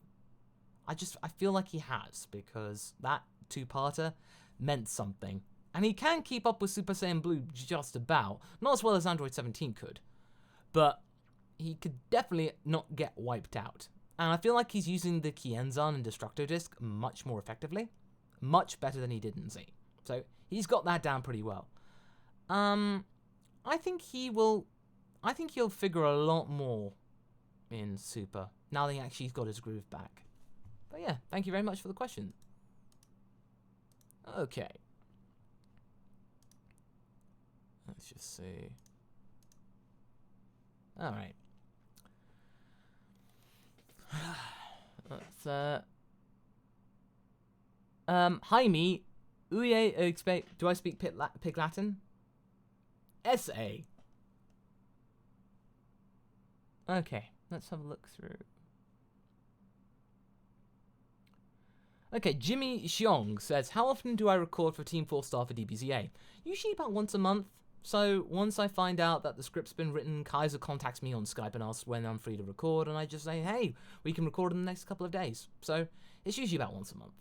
I feel like he has, because that two-parter meant something. And he can keep up with Super Saiyan Blue just about. Not as well as Android 17 could. But he could definitely not get wiped out. And I feel like he's using the Kienzan and Destructo Disc much more effectively. Much better than he did in Z. So he's got that down pretty well. I think he'll figure a lot more in Super now that he actually's got his groove back. But yeah, thank you very much for the question. Okay. Let's just see. Alright. Jaime, uye, do I speak Pig Latin? S.A. Okay, let's have a look through. Okay, Jimmy Xiong says, how often do I record for Team 4 Star for DBZA? Usually about once a month. So once I find out that the script's been written, Kaiser contacts me on Skype and asks when I'm free to record, and I just say, hey, we can record in the next couple of days. So it's usually about once a month.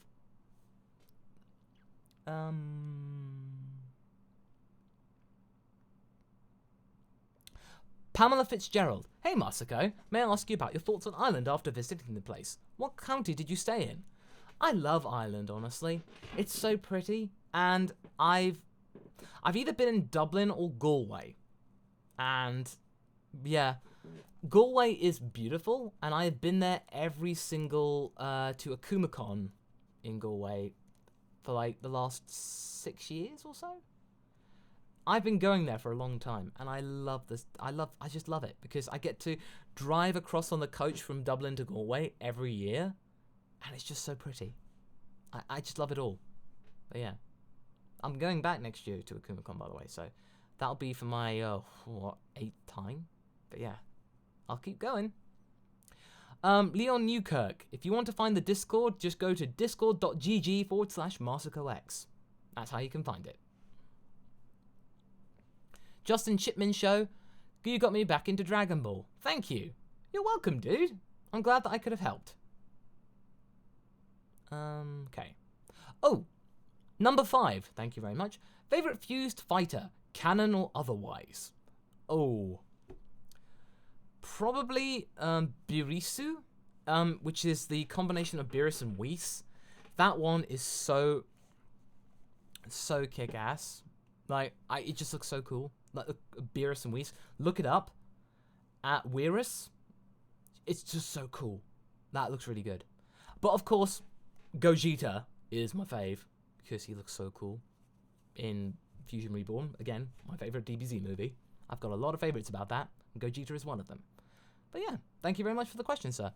Pamela Fitzgerald. Hey, Masako, may I ask you about your thoughts on Ireland after visiting the place? What county did you stay in? I love Ireland, honestly. It's so pretty, and I've either been in Dublin or Galway. And, yeah, Galway is beautiful, and I've been there every single, to a Kumacon in Galway for, like, the last 6 years or so. I've been going there for a long time, and I love this. I just love it, because I get to drive across on the coach from Dublin to Galway every year, and it's just so pretty. I just love it all. But yeah. I'm going back next year to a Kumacon, by the way, so that'll be for my, 8th time? But yeah, I'll keep going. Leon Newkirk, if you want to find the Discord, just go to discord.gg/MasakoX. That's how you can find it. Justin Chipman Show, you got me back into Dragon Ball. Thank you. You're welcome, dude. I'm glad that I could have helped. Okay. Oh, number 5. Thank you very much. Favorite fused fighter, canon or otherwise? Oh, probably Birisu, which is the combination of Beerus and Whis. That one is so kick-ass. Like, it just looks so cool. Like Beerus and Whis. Look it up at Whirus. It's just so cool. That looks really good. But of course, Gogeta is my fave because he looks so cool in Fusion Reborn. Again, my favorite DBZ movie. I've got a lot of favorites about that, and Gogeta is one of them. But yeah, thank you very much for the question, sir.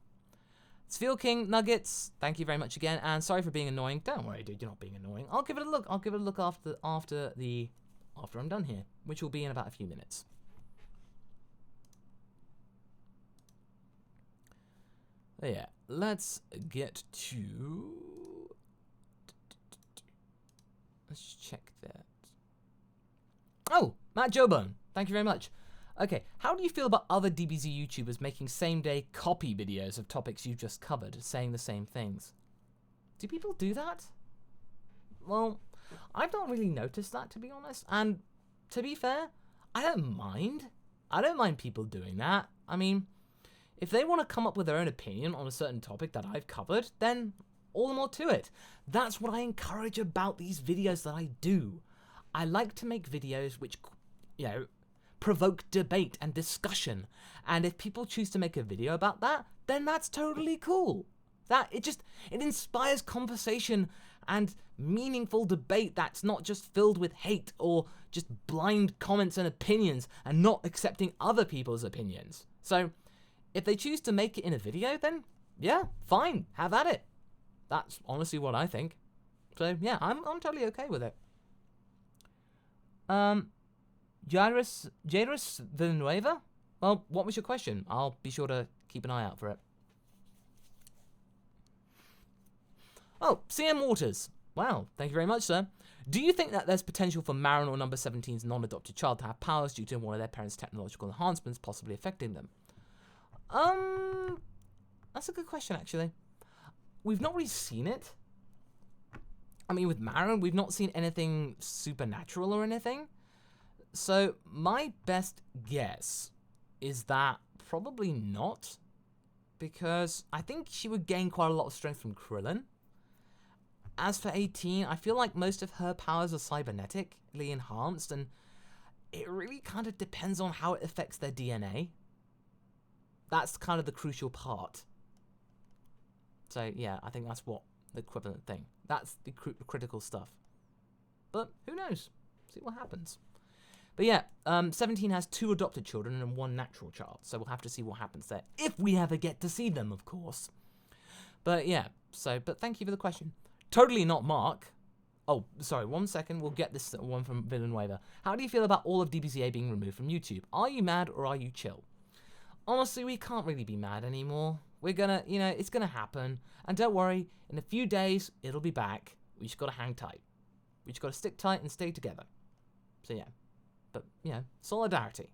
Sphere King Nuggets, thank you very much again, and sorry for being annoying. Don't worry, dude, you're not being annoying. I'll give it a look. I'll give it a look after I'm done here, which will be in about a few minutes. But yeah, let's get to... Let's check that. Oh, Matt Jobone, thank you very much. Okay, how do you feel about other DBZ YouTubers making same-day copy videos of topics you've just covered, saying the same things? Do people do that? Well, I've not really noticed that, to be honest. And to be fair, I don't mind. I don't mind people doing that. I mean, if they want to come up with their own opinion on a certain topic that I've covered, then all the more to it. That's what I encourage about these videos that I do. I like to make videos which, you know, provoke debate and discussion. And if people choose to make a video about that, then that's totally cool. It inspires conversation and meaningful debate that's not just filled with hate or just blind comments and opinions and not accepting other people's opinions. So if they choose to make it in a video, then yeah, fine, have at it. That's honestly what I think. So yeah, I'm totally okay with it. Jairus Villanueva? Well, what was your question? I'll be sure to keep an eye out for it. Oh, CM Waters. Wow, thank you very much, sir. Do you think that there's potential for Marin or number 17's non-adopted child to have powers due to one of their parents' technological enhancements possibly affecting them? That's a good question, actually. We've not really seen it. I mean, with Marin, we've not seen anything supernatural or anything. So my best guess is that probably not, because I think she would gain quite a lot of strength from Krillin. As for 18, I feel like most of her powers are cybernetically enhanced, and it really kind of depends on how it affects their DNA. That's kind of the crucial part. So yeah, I think that's what the equivalent thing. That's the critical stuff. But who knows? See what happens. But yeah, 17 has 2 adopted children and 1 natural child, so we'll have to see what happens there, if we ever get to see them, of course. But yeah, but thank you for the question. Totally not Mark. Oh, sorry, 1 second. We'll get this one from Villanueva. How do you feel about all of DBZA being removed from YouTube? Are you mad or are you chill? Honestly, we can't really be mad anymore. We're gonna, it's gonna happen. And don't worry, in a few days, it'll be back. We just gotta hang tight. We just gotta stick tight and stay together. So yeah. But, solidarity.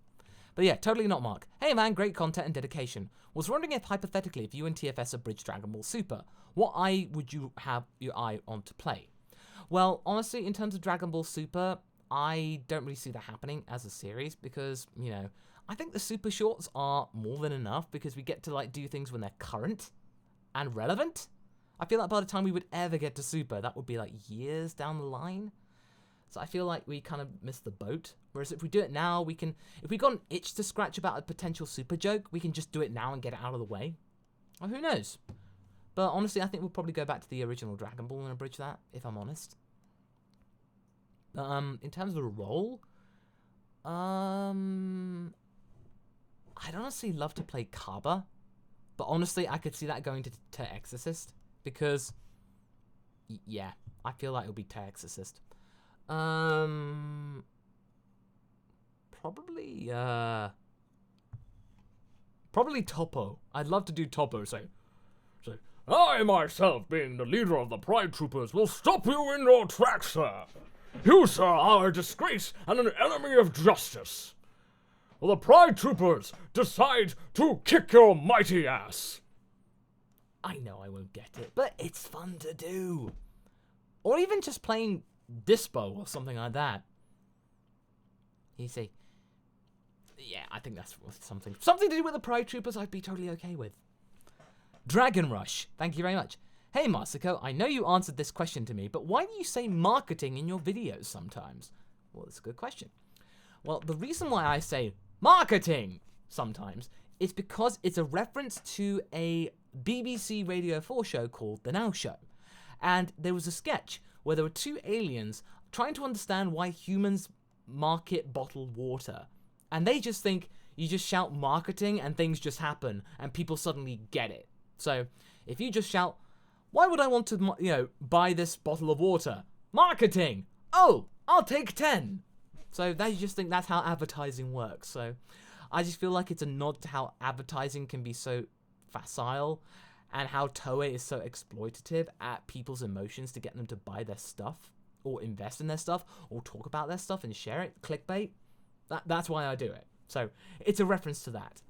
But yeah, totally not Mark. Hey man, great content and dedication. Was wondering if, hypothetically, if you and TFS abridged Dragon Ball Super, what eye would you have your eye on to play? Well, honestly, in terms of Dragon Ball Super, I don't really see that happening as a series because, I think the Super Shorts are more than enough because we get to, do things when they're current and relevant. I feel like by the time we would ever get to Super, that would be, years down the line. So I feel like we kind of missed the boat. Whereas if we do it now, we can... If we got an itch to scratch about a potential Super joke, we can just do it now and get it out of the way. Or who knows? But honestly, I think we'll probably go back to the original Dragon Ball and abridge that, if I'm honest. In terms of the role, I'd honestly love to play Kaba, but honestly, I could see that going to Exorcist because, yeah, I feel like it'll be to Exorcist. Probably Toppo. I'd love to do Toppo. Say, I myself, being the leader of the Pride Troopers, will stop you in your tracks, sir. You, sir, are a disgrace and an enemy of justice. Will the Pride Troopers decide to kick your mighty ass? I know I won't get it, but it's fun to do. Or even just playing Dispo or something like that. You see, yeah, I think that's something to do with the Pride Troopers I'd be totally okay with. Dragon Rush, thank you very much. Hey Masako, I know you answered this question to me, but why do you say marketing in your videos sometimes? Well, that's a good question. Well, the reason why I say marketing sometimes is because it's a reference to a BBC Radio 4 show called The Now Show. And there was a sketch where there were two aliens trying to understand why humans market bottled water. And they just think you just shout marketing and things just happen and people suddenly get it. So if you just shout, why would I want to, buy this bottle of water? Marketing! Oh, I'll take 10. So they just think that's how advertising works. So I just feel like it's a nod to how advertising can be so facile and how Toei is so exploitative at people's emotions to get them to buy their stuff or invest in their stuff or talk about their stuff and share it. Clickbait. That's why I do it. So it's a reference to that.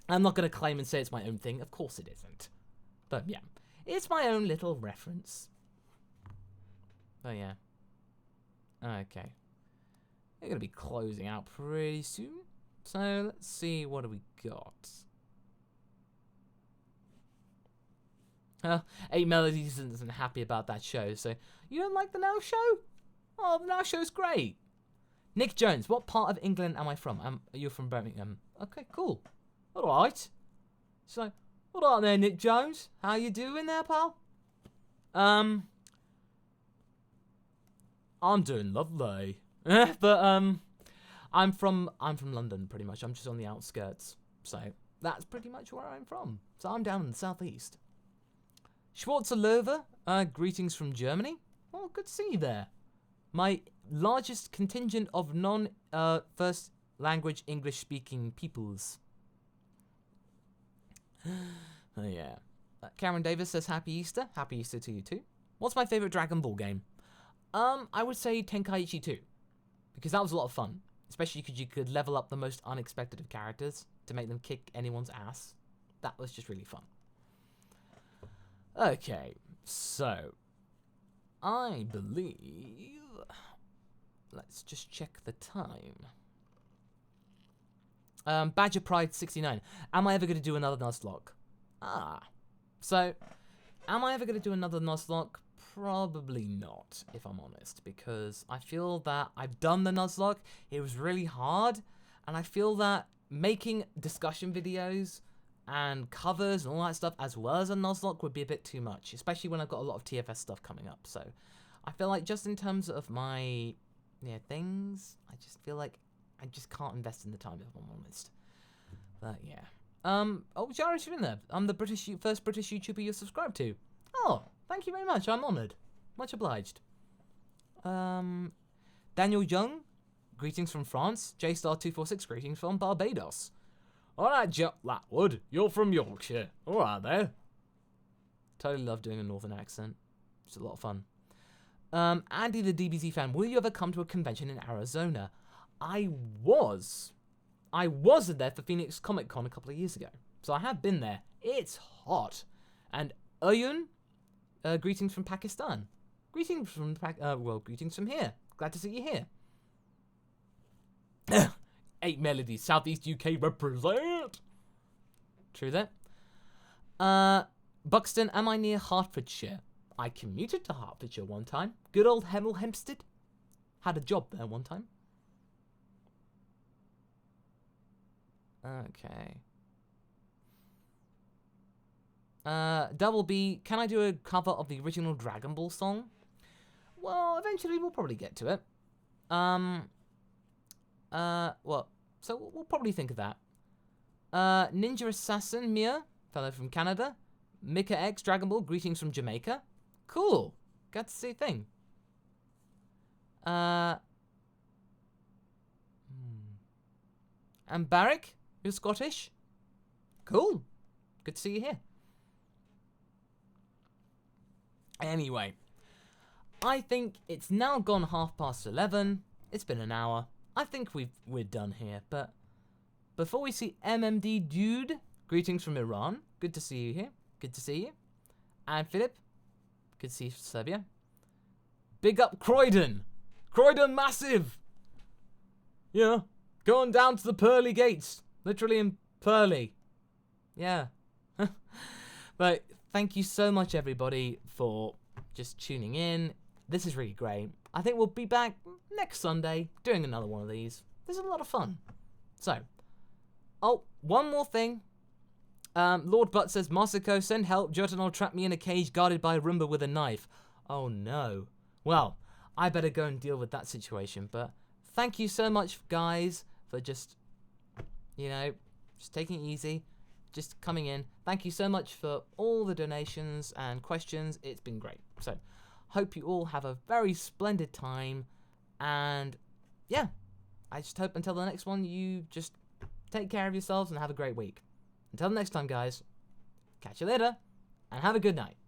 I'm not going to claim and say it's my own thing. Of course it isn't. But yeah, it's my own little reference. Oh yeah. Okay. We're going to be closing out pretty soon. So let's see, what do we got? 8 Melodies isn't happy about that show, so you don't like the Now Show? Oh, the Now Show's great. Nick Jones, what part of England am I from? You're from Birmingham. Okay, cool. Alright. So, alright there, Nick Jones. How you doing there, pal? I'm doing lovely. But I'm from London pretty much. I'm just on the outskirts. So that's pretty much where I'm from. So I'm down in the southeast. Schwarzerlover, greetings from Germany. Oh, good to see you there. My largest contingent of non-first language English-speaking peoples. Oh, yeah. Karen Davis says, Happy Easter. Happy Easter to you too. What's my favorite Dragon Ball game? I would say Tenkaichi 2. Because that was a lot of fun. Especially because you could level up the most unexpected of characters to make them kick anyone's ass. That was just really fun. Okay, so I believe, let's just check the time. Badger Pride 69. Am I ever going to do another Nuzlocke? So, am I ever going to do another Nuzlocke? Probably not, if I'm honest, because I feel that I've done the Nuzlocke, it was really hard, and I feel that making discussion videos and covers and all that stuff as well as a Nuzlocke would be a bit too much, especially when I've got a lot of TFS stuff coming up. So I feel like just in terms of my things, I just feel like I just can't invest in the time, if I'm honest. But yeah. Oh, Jared, you're in there. I'm the first British YouTuber you're subscribed to. Oh, Thank you very much. I'm honoured. Much obliged. Daniel Young, greetings from France. JStar246, greetings from Barbados. Alright, Jack Latwood, you're from Yorkshire. Alright there. Totally love doing a northern accent. It's a lot of fun. Andy the DBZ fan, will you ever come to a convention in Arizona? I was there for Phoenix Comic Con a couple of years ago. So I have been there. It's hot. And Ayun, greetings from Pakistan. Greetings from greetings from here. Glad to see you here. 8 Melodies, Southeast UK represent. True that. Buxton, am I near Hertfordshire? I commuted to Hertfordshire one time. Good old Hemel Hempstead. Had a job there one time. Okay. Double B, can I do a cover of the original Dragon Ball song? Well, eventually we'll probably get to it. Well, so we'll probably think of that. Ninja Assassin, Mia, fellow from Canada. MasakoX, Dragon Ball, greetings from Jamaica. Cool. Got to see a thing. And Barrick, you're Scottish? Cool. Good to see you here. Anyway, I think it's now gone 11:30. It's been an hour. I think we're done here, but before we see MMD Dude, greetings from Iran. Good to see you here. Good to see you. And Philip, good to see you from Serbia. Big up Croydon. Croydon massive. Yeah, going down to the pearly gates. Literally in pearly. Yeah. But thank you so much, everybody, for just tuning in. This is really great. I think we'll be back next Sunday doing another one of these. This is a lot of fun. So, oh, one more thing. Lord Butt says, Masako, send help. Jotaro trapped me in a cage guarded by a Roomba with a knife. Oh, no. Well, I better go and deal with that situation. But thank you so much, guys, for just, just taking it easy. Just coming in. Thank you so much for all the donations and questions. It's been great. So, hope you all have a very splendid time. And, yeah, I just hope until the next one, you just take care of yourselves and have a great week. Until next time, guys, catch you later, and have a good night.